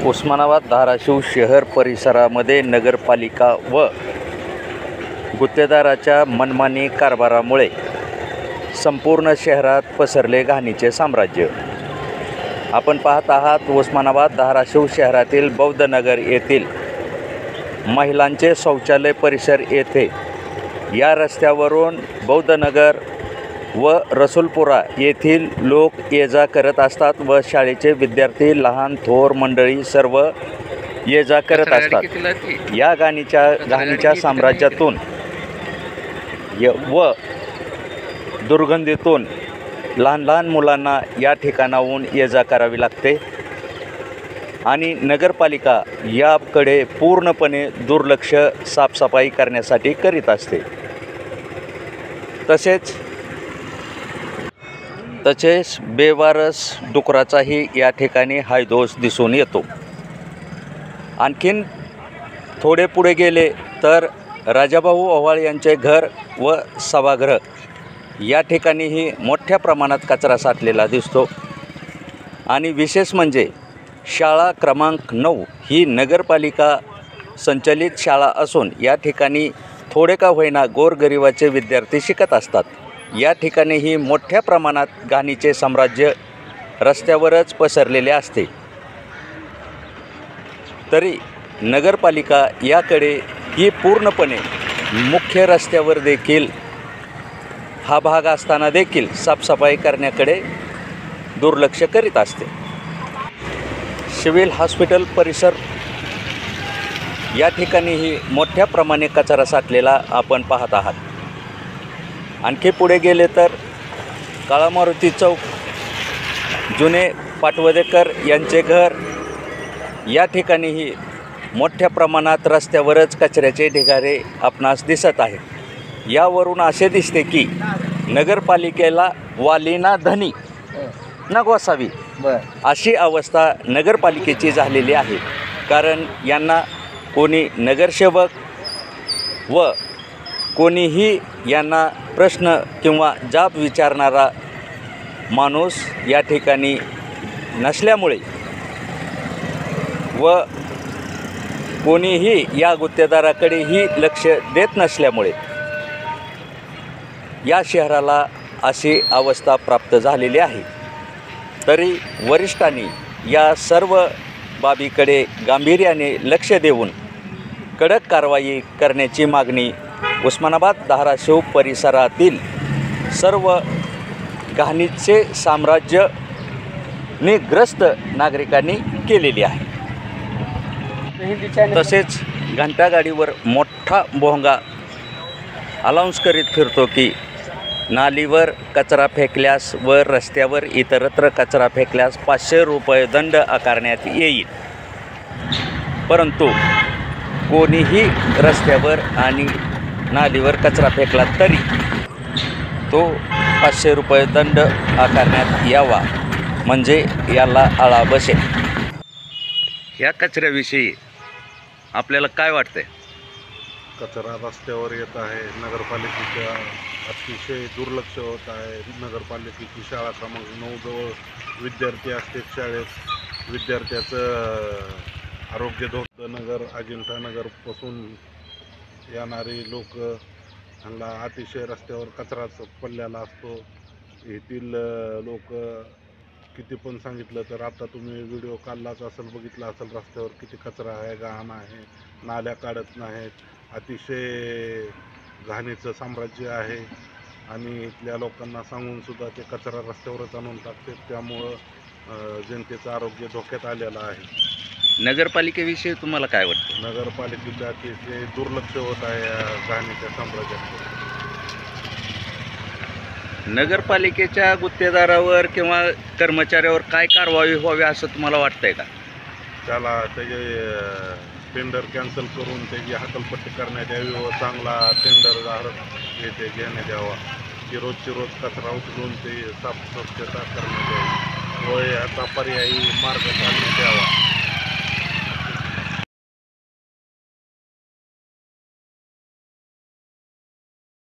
उस्मानाबाद धाराशिव शहर परिसरामध्ये नगरपालिका व गुत्तेदाराच्या मनमानी कारभारामुळे संपूर्ण शहरात पसरले घाणीचे साम्राज्य। आपण पाहत आहात उस्मानाबाद धाराशिव शहरातील बौद्धनगर येथील महिलांचे शौचालय परिसर येथे या रस्त्यावरून बौद्धनगर व रसूलपुरा येथील लोक ये जा करत असतात व शाळेचे विद्यार्थी लहान थोर मंडळी सर्व ये जा करत असतात। या घाणीच्या साम्राज्यातून व दुर्गंधीतून लहान लहान मुलांना या ठिकाणाहून ये जा करावी लागते आणि नगरपालिका याकडे पूर्णपणे दुर्लक्ष साफसफाई करण्यासाठी करीत असते। तसेच बेवारस डुकराचाही या ठिकाणी हायदोस दिसून येतो। आणखीन थोडे पुढे गेले तर राजाभाऊ ओवाळ यांचे घर व सभागृह या ठिकाणीही मोठ्या प्रमाणात कचरा साठलेला दिसतो आणि विशेष म्हणजे शाळा क्रमांक 9 ही नगरपालिका संचलित शाळा असून या ठिकाणी थोडे का होईना गोरगरिबाचे विद्यार्थी शिकत असतात। या ठिकाणीही मोठ्या प्रमाणात घाणीचे साम्राज्य रस्त्यावरच पसरलेले असते। तरी नगरपालिका याकडे ही पूर्णपणे मुख्य रस्त्यावर देखील हा भाग असताना देखील साफसफाई करण्याकडे दुर्लक्ष करीत असते। सिव्हिल हॉस्पिटल परिसर या ठिकाणीही मोठ्या प्रमाणे कचरा साठलेला आपण पाहत आहात। आणखी पुढे गेले तर काळा मारुती चौक, जुने पाटवदेकर यांचे घर या ठिकाणीही मोठ्या प्रमाणात रस्त्यावरच कचऱ्याचे ढिगारे आपणास दिसत आहेत। यावरून असे दिसते की नगरपालिकेला वालीना धनी न गोसावी अशी अवस्था नगरपालिकेची झालेली आहे। कारण यांना कोणी नगरसेवक व कोणीही यांना प्रश्न किंवा जाब विचारणारा माणूस या ठिकाणी नसल्यामुळे व कोणीही या गुत्तेदाराकडेही लक्ष देत नसल्यामुळे या शहराला अशी अवस्था प्राप्त झालेली आहे। तरी वरिष्ठांनी या सर्व बाबीकडे गांभीर्याने लक्ष देऊन कडक कारवाई करण्याची मागणी उस्मानाबाद धाराशिव परिसरातील सर्व घाणीचे साम्राज्याने ग्रस्त नागरिकांनी केलेली आहे। तसेच घंटागाडीवर मोठा भोंगा अनाउन्स करीत फिरतो की नालीवर कचरा फेकल्यास व रस्त्यावर इतरत्र कचरा फेकल्यास 500 रुपये दंड आकारण्यात येईल। परंतु कोणीही रस्त्यावर आणि नालीवर कचरा फेकला तरी तो 500 रुपये दंड आकारण्यात यावा, म्हणजे याला आळा बसेल। या कचऱ्याविषयी आपल्याला काय वाटतंय? कचरा रस्त्यावर येत आहे, नगरपालिकेच्या अतिशय दुर्लक्ष होत आहे। नगरपालिकेची शाळा क्रमांक 9 जवळ विद्यार्थी असतात। शाळेत विद्यार्थ्याचं आरोग्य धोक्यात नगर अजिंठा नगरपासून येणारे लोक ह्यांना अतिशय रस्त्यावर कचराच पडलेला असतो। येथील लोक किती पण सांगितलं तर आता तुम्ही व्हिडिओ काढलाच असेल, बघितला असेल रस्त्यावर किती कचरा आहे, घाण आहे, नाल्या काढत नाहीत, अतिशय घाणीचं साम्राज्य आहे आणि इथल्या लोकांना सांगूनसुद्धा ते कचरा रस्त्यावरच आणून टाकतात। त्यामुळं जनतेचं आरोग्य धोक्यात आलेलं आहे। नगरपालिकेविषयी तुम्हाला काय वाटतं? नगरपालिकेचं अतिशय दुर्लक्ष होत आहे या घाणीच्या साम्राज्यात। नगरपालिकेच्या गुत्तेदारावर किंवा कर्मचाऱ्यावर काय कारवाई व्हावी असं तुम्हाला वाटतंय का? त्याला त्याचे टेंडर कॅन्सल करून त्याची हकालपट्टी करण्यात यावी व चांगला टेंडर येथे घेण्यात यावा की रोजची रोज कचरा उचलून ते साफसुथरता करण्यात यावी व याचा पर्यायी मार्ग काढण्यात यावा।